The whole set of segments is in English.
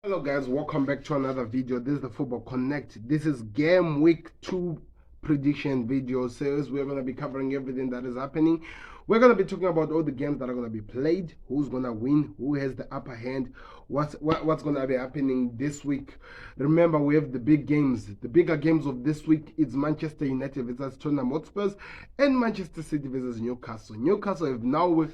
Hello guys, welcome back to another video. This is the Football Connect. This is game week 2 prediction video series. We're going to be covering everything that is happening. We're going to be talking about all the games that are going to be played, who's going to win, who has the upper hand, what's going to be happening this week. Remember, we have the big games. The bigger games of this week is Manchester United versus Tottenham Hotspurs and Manchester City versus Newcastle. Newcastle have now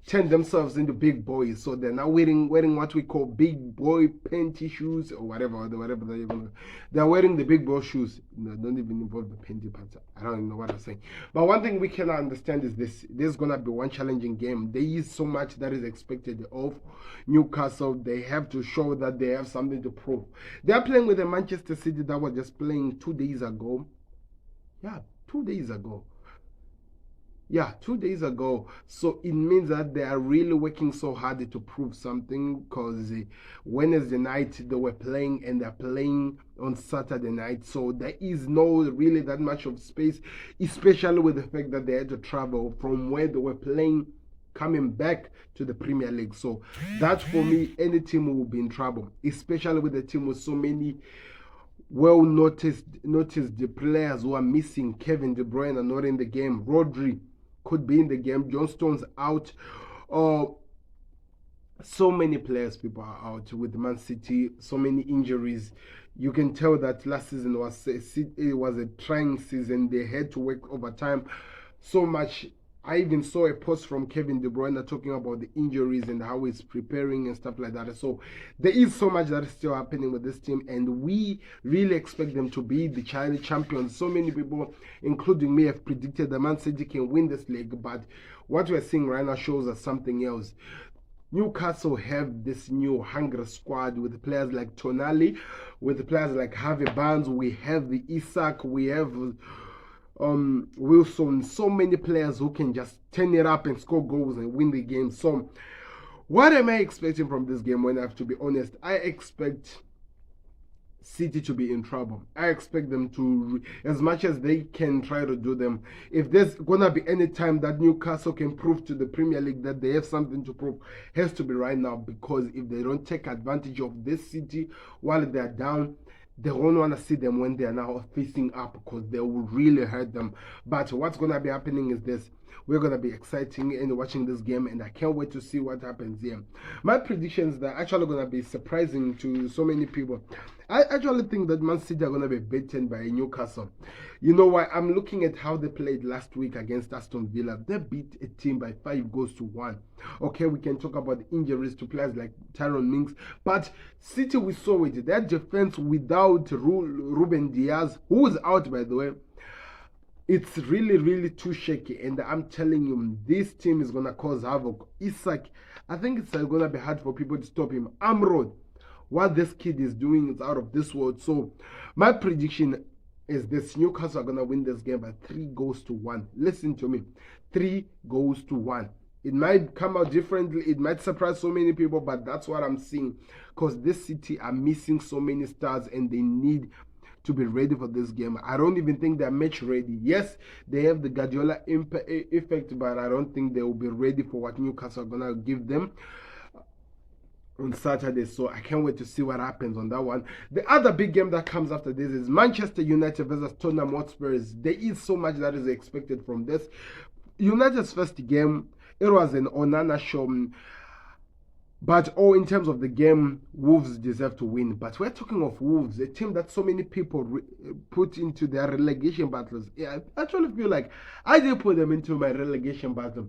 turned themselves into big boys, so they're now wearing what we call big boy panty shoes or whatever they're wearing the big boy shoes. No, don't even involve the panty part. I don't even know what I'm saying. But one thing we cannot understand is there's gonna be one challenging game. There is so much that is expected of Newcastle. They have to show that they have something to prove. They are playing with the Manchester City that was just playing 2 days ago. Yeah, 2 days ago. Yeah, 2 days ago. So it means that they are really working so hard to prove something, because Wednesday night they were playing and they're playing on Saturday night. So there is no really that much of space, especially with the fact that they had to travel from where they were playing coming back to the Premier League. So that, for me, any team will be in trouble, especially with a team with so many noticed the players who are missing. Kevin De Bruyne are not in the game. Rodri could be in the game. John Stones out. So many players, people are out with Man City. So many injuries. You can tell that last season was a trying season. They had to work overtime so much. I even saw a post from Kevin De Bruyne talking about the injuries and how he's preparing and stuff like that. So there is so much that is still happening with this team, and we really expect them to be the champions. So many people, including me, have predicted that Man City can win this league, but what we're seeing right now shows us something else. Newcastle have this new hungry squad with players like Tonali, with players like Harvey Barnes. We have the Isak, we have Wilson, so many players who can just turn it up and score goals and win the game. So what am I expecting from this game? When I have to be honest, I expect City to be in trouble. I expect them to, as much as they can try to do them, if there's gonna be any time that Newcastle can prove to the Premier League that they have something to prove, has to be right now, because if they don't take advantage of this City while they're down, they won't want to see them when they are now facing up, because they will really hurt them. But what's going to be happening is this. We're going to be exciting and watching this game, and I can't wait to see what happens here. My predictions are actually going to be surprising to so many people. I actually think that Man City are going to be beaten by Newcastle. You know why? I'm looking at how they played last week against Aston Villa. They beat a team by 5-1. Okay, we can talk about injuries to players like Tyrone Mings, but City, we saw it. Their defense without Ruben Diaz, who is out, by the way, it's really too shaky, and I'm telling you, this team is going to cause havoc. Isak, I think it's going to be hard for people to stop him. Amrod, what this kid is doing is out of this world. So my prediction is this: Newcastle are going to win this game by 3-1. Listen to me, 3-1. It might come out differently. It might surprise so many people, but that's what I'm seeing, because this City are missing so many stars, and they need to be ready for this game. I don't even think they're match ready. Yes, they have the Guardiola effect, but I don't think they will be ready for what Newcastle are going to give them on Saturday. So I can't wait to see what happens on that one. The other big game that comes after this is Manchester United versus Tottenham Hotspurs. There is so much that is expected from this. United's first game, it was an Onana show. But in terms of the game, Wolves deserve to win. But we're talking of Wolves, a team that so many people put into their relegation battles. Yeah, I actually feel like I did put them into my relegation battle.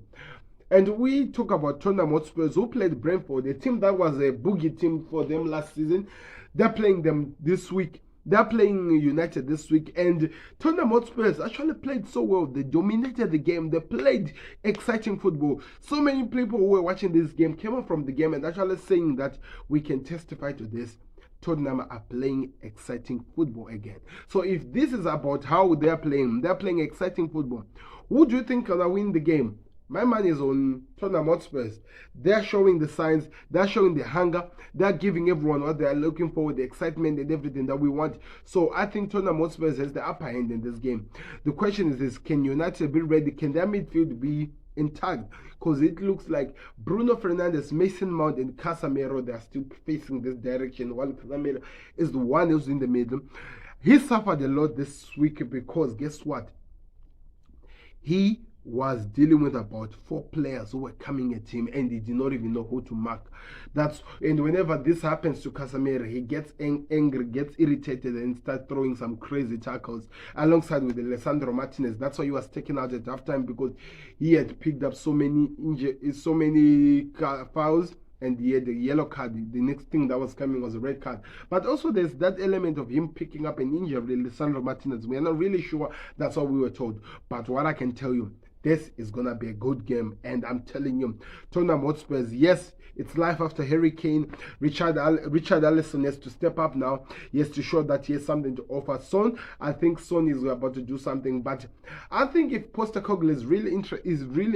And we talk about Tottenham Hotspurs, who played Brentford, a team that was a boogie team for them last season. They're playing them this week. They're playing United this week, and Tottenham Hotspurs actually played so well. They dominated the game. They played exciting football. So many people who were watching this game came up from the game and actually saying that we can testify to this. Tottenham are playing exciting football again. So if this is about how they're playing exciting football, who do you think gonna win the game? My money is on Tottenham Hotspurs. They're showing the signs. They're showing the hunger. They're giving everyone what they're looking for, the excitement and everything that we want. So I think Tottenham Hotspurs has the upper hand in this game. The question is this: can United be ready? Can their midfield be intact, because it looks like Bruno Fernandes, Mason Mount, and Casemiro, they are still facing this direction, while Casemiro is the one who's in the middle. He suffered a lot this week because guess what? He was dealing with about 4 players who were coming at him, and he did not even know who to mark. And whenever this happens to Casemiro, he gets angry, gets irritated, and starts throwing some crazy tackles alongside with Alessandro Martinez. That's why he was taken out at halftime, because he had picked up so many fouls. And he had the yellow card. The next thing that was coming was a red card. But also there's that element of him picking up an injury, Alessandro Martinez. We are not really sure. That's what we were told. But what I can tell you, this is going to be a good game. And I'm telling you, Tottenham Hotspurs, yes, it's life after Harry Kane. Richard Alisson has to step up now. He has to show that he has something to offer. Son, I think Son is about to do something. But I think if Postecoglou is really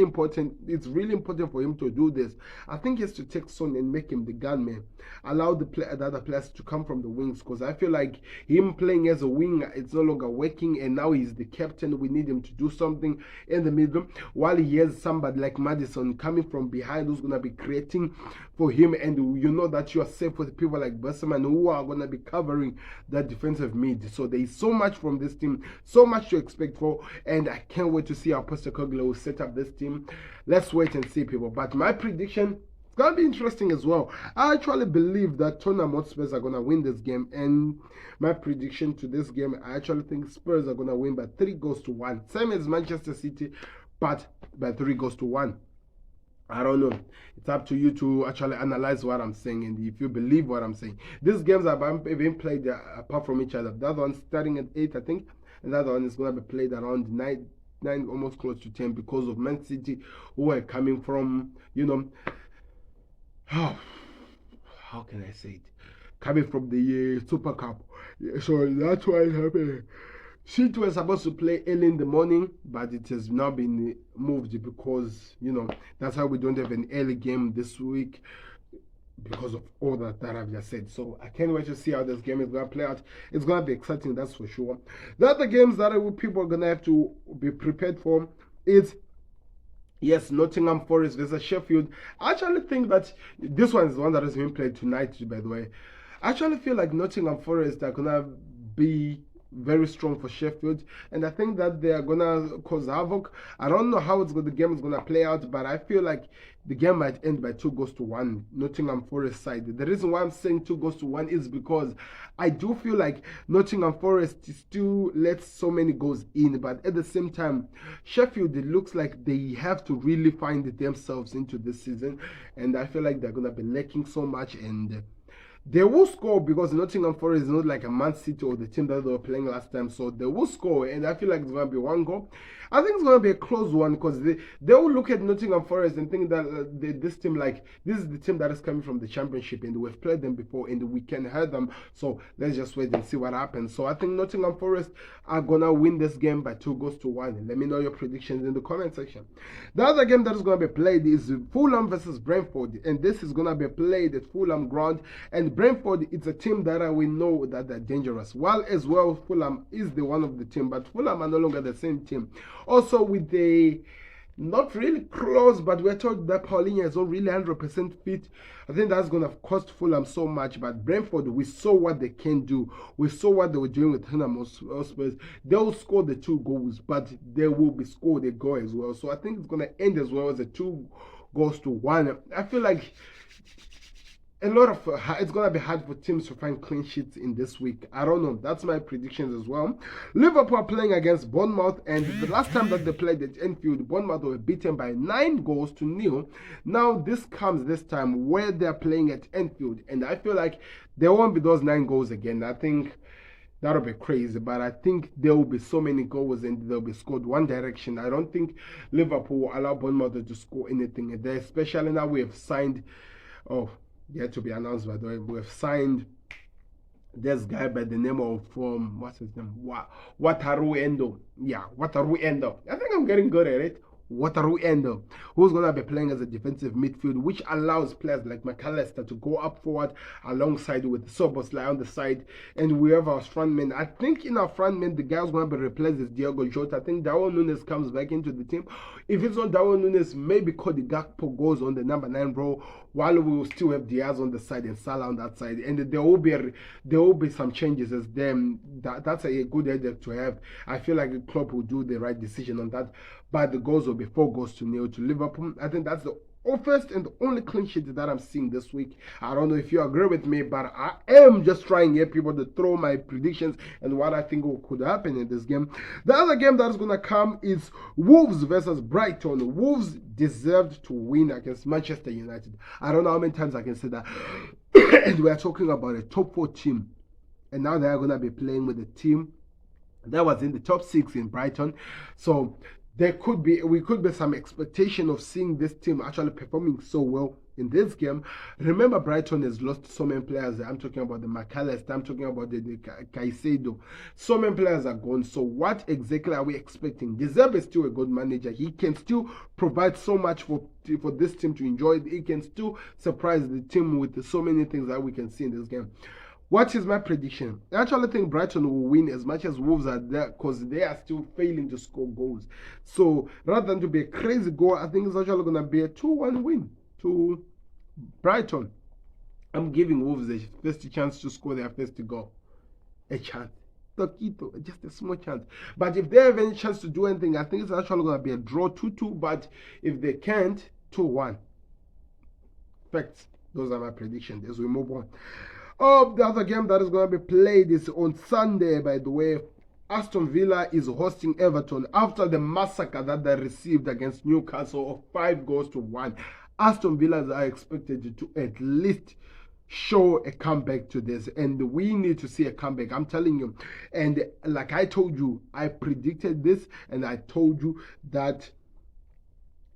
important, it's really important for him to do this. I think he has to take Son and make him the gunman. Allow the other players to come from the wings, because I feel like him playing as a winger, it's no longer working, and now he's the captain. We need him to do something in the middle, while he has somebody like Maddison coming from behind who's going to be creating for him, and you know that you are safe with people like Besserman who are going to be covering that defensive mid. So there is so much from this team, so much to expect for, and I can't wait to see how Postecoglou will set up this team. Let's wait and see, people. But my prediction, it's going to be interesting as well. I actually believe that Tottenham Hotspurs are going to win this game, and my prediction to this game, I actually think Spurs are going to win by 3-1. Same as Manchester City, but by 3-1. I don't know. It's up to you to actually analyze what I'm saying, and if you believe what I'm saying. These games are being played apart from each other. The other one's starting at 8, I think, and the other one is going to be played around 9, almost close to 10, because of Man City, who are coming from, how can I say it? Coming from the Super Cup. So that's why it's happening. City was supposed to play early in the morning, but it has now been moved because, that's how we don't have an early game this week, because of all that I've just said. So I can't wait to see how this game is going to play out. It's going to be exciting, that's for sure. The other games that people are going to have to be prepared for is, yes, Nottingham Forest versus Sheffield. I actually think that this one is the one that has been played tonight, by the way. I actually feel like Nottingham Forest are going to be very strong for Sheffield, and I think that they are gonna cause havoc. I don't know how the game is gonna play out, but I feel like the game might end by 2-1 Nottingham Forest side. The reason why I'm saying 2-1 is because I do feel like Nottingham Forest still lets so many goals in, but at the same time, Sheffield, it looks like they have to really find themselves into this season, and I feel like they're gonna be lacking so much, and they will score, because Nottingham Forest is not like a Man City or the team that they were playing last time. So they will score, and I feel like it's going to be 1 goal. I think it's going to be a close one, because they will look at Nottingham Forest and think that this team, like, this is the team that is coming from the Championship, and we've played them before, and we can hurt them. So let's just wait and see what happens. So I think Nottingham Forest are going to win this game by 2-1. Let me know your predictions in the comment section. The other game that is going to be played is Fulham versus Brentford, and this is going to be played at Fulham ground. And Brentford, it's a team that we know that they're dangerous. While as well, Fulham is the one of the team, but Fulham are no longer the same team. Also with the not really close, but we're told that Paulinho is not really 100% fit. I think that's going to cost Fulham so much. But Brentford, we saw what they can do. We saw what they were doing with Tottenham Hotspur. They'll score the 2 goals, but they will be scored a goal as well. So I think it's going to end as well as a 2-1. I feel like it's going to be hard for teams to find clean sheets in this week. I don't know. That's my predictions as well. Liverpool are playing against Bournemouth, and the last time that they played at Anfield, Bournemouth were beaten by 9-0. Now this comes this time where they're playing at Anfield, and I feel like there won't be those 9 goals again. I think that'll be crazy, but I think there will be so many goals and they'll be scored one direction. I don't think Liverpool will allow Bournemouth to score anything, and especially now we have signed, yet to be announced, by the way, we have signed this guy by the name of what's his name? Wataru Endo. Yeah, Wataru Endo. I think I'm getting good at it. Endo, who's going to be playing as a defensive midfield, which allows players like McAllister to go up forward alongside with Soboslai on the side, and we have our frontmen. I think in our frontmen, the guy who's going to be replaced is Diogo Jota. I think Darwin Núñez comes back into the team. If it's not Darwin Núñez, maybe Cody Gakpo goes on the number 9 role, while we will still have Diaz on the side and Salah on that side, and there will be some changes as them. That's a good idea to have. I feel like the club will do the right decision on that, but the goals will be 4-0 to Liverpool. I think that's the first and only clean sheet that I'm seeing this week. I don't know if you agree with me, but I am just trying to get people to throw my predictions and what I think could happen in this game. The other game that is going to come is Wolves versus Brighton. Wolves deserved to win against Manchester United. I don't know how many times I can say that. And we are talking about a top 4 team, and now they are going to be playing with a team that was in the top 6 in Brighton. So we could be some expectation of seeing this team actually performing so well in this game. Remember, Brighton has lost so many players. I'm talking about the McAllister, I'm talking about the Caicedo. So many players are gone. So what exactly are we expecting? De Zerbi is still a good manager. He can still provide so much for this team to enjoy. He can still surprise the team with so many things that we can see in this game. What is my prediction? I actually think Brighton will win as much as Wolves are there, because they are still failing to score goals. So rather than to be a crazy goal, I think it's actually going to be a 2-1 win to Brighton. I'm giving Wolves a first chance to score their first goal. A chance. Toquito, just a small chance. But if they have any chance to do anything, I think it's actually going to be a draw 2-2. But if they can't, 2-1. Facts. Those are my predictions as we move on. The other game that is going to be played is on Sunday, by the way. Aston Villa is hosting Everton after the massacre that they received against Newcastle of 5-1. Aston Villa are expected to at least show a comeback to this, and we need to see a comeback, I'm telling you. And like I told you, I predicted this, and I told you that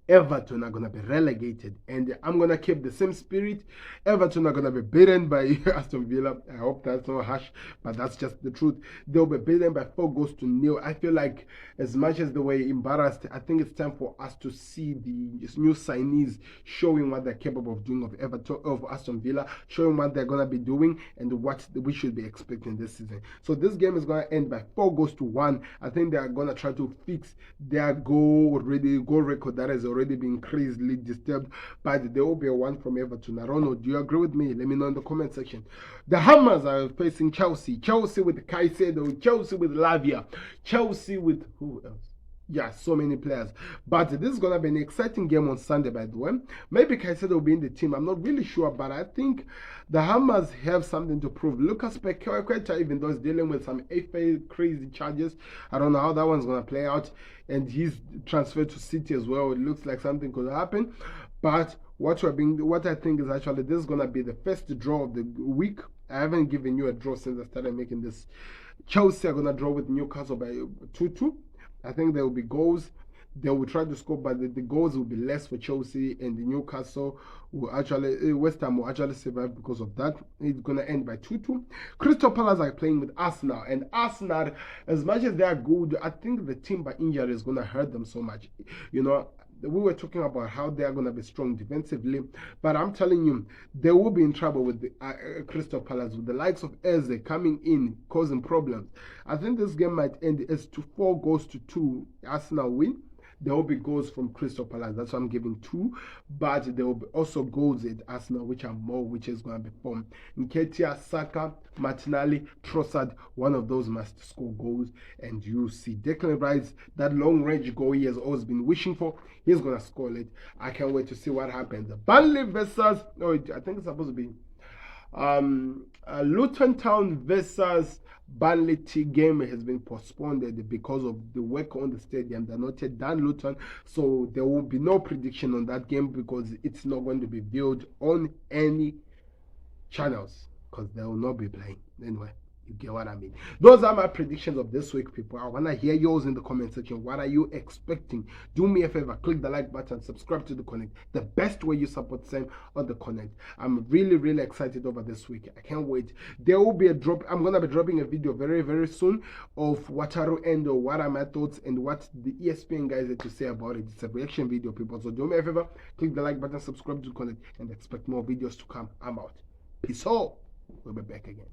Everton are going to be relegated, and I'm going to keep the same spirit. Everton are going to be beaten by Aston Villa. I hope that's not harsh, but that's just the truth. They'll be beaten by 4-0. I feel like as much as they were embarrassed, I think it's time for us to see the new signees showing what they're capable of doing of Aston Villa, showing what they're going to be doing and what we should be expecting this season. So this game is going to end by 4-1. I think they are going to try to fix their goal record that is already been crazily disturbed, but there will be a one from Everton. I don't know. Do you agree with me? Let me know in the comment section. The Hammers are facing Chelsea. Chelsea with Caicedo, Chelsea with Lavia, Chelsea with who else? Yeah, so many players. But this is going to be an exciting game on Sunday, by the way. Maybe Caicedo will be in the team. I'm not really sure, but I think the Hammers have something to prove. Lucas Paqueta, even though he's dealing with some FA crazy charges, I don't know how that one's going to play out. And he's transferred to City as well. It looks like something could happen. But what I think is actually this is going to be the first draw of the week. I haven't given you a draw since I started making this. Chelsea are going to draw with Newcastle by 2-2. I think there will be goals. They will try to score, but the goals will be less for Chelsea, and the Newcastle will actually, West Ham will actually survive because of that. It's going to end by 2-2. Crystal Palace are playing with Arsenal, and Arsenal, as much as they are good, I think the team by injury is going to hurt them so much. You know, we were talking about how they are going to be strong defensively, but I'm telling you, they will be in trouble with the Crystal Palace, with the likes of Eze coming in, causing problems. I think this game might end as 4-2. Arsenal win. There will be goals from Crystal Palace. That's why I'm giving 2. But there will be also goals at Arsenal, which are more, which is going to be from Nketiah, Saka, Martinelli, Trossard. One of those must score goals. And you see Declan Rice, that long-range goal he has always been wishing for. He's going to score it. I can't wait to see what happens. Burnley versus, I think it's supposed to be Luton Town versus Burnley game has been postponed because of the work on the stadium. They're not yet done, Luton, so there will be no prediction on that game because it's not going to be viewed on any channels because they will not be playing anyway. You get what I mean? Those are my predictions of this week, people. I want to hear yours in the comment section. What are you expecting? Do me a favor, click the like button, subscribe to the Connect. The best way you support Sam on the Connect. I'm really, really excited over this week. I can't wait. There will be a drop. I'm going to be dropping a video very, very soon of Wataru Endo, what are my thoughts and what the ESPN guys had to say about it. It's a reaction video, people. So do me a favor, click the like button, subscribe to the Connect, and expect more videos to come. I'm out. Peace out. We'll be back again.